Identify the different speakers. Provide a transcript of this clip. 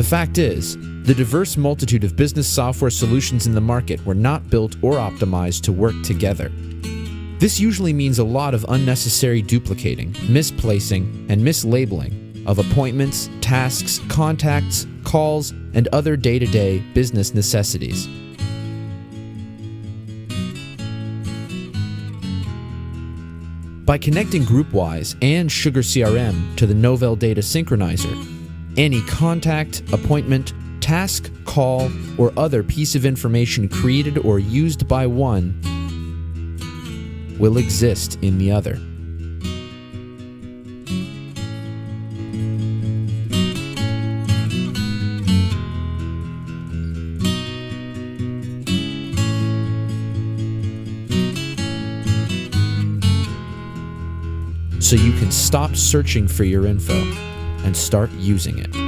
Speaker 1: fact is, the diverse multitude of business software solutions in the market were not built or optimized to work together. This usually means a lot of unnecessary duplicating, misplacing, and mislabeling of appointments, tasks, contacts, calls, and other day-to-day business necessities. By connecting GroupWise and Sugar CRM to the Novell Data Synchronizer, any contact, appointment, task, call, or other piece of information created or used by one will exist in the other. So you can stop searching for your info and start using it.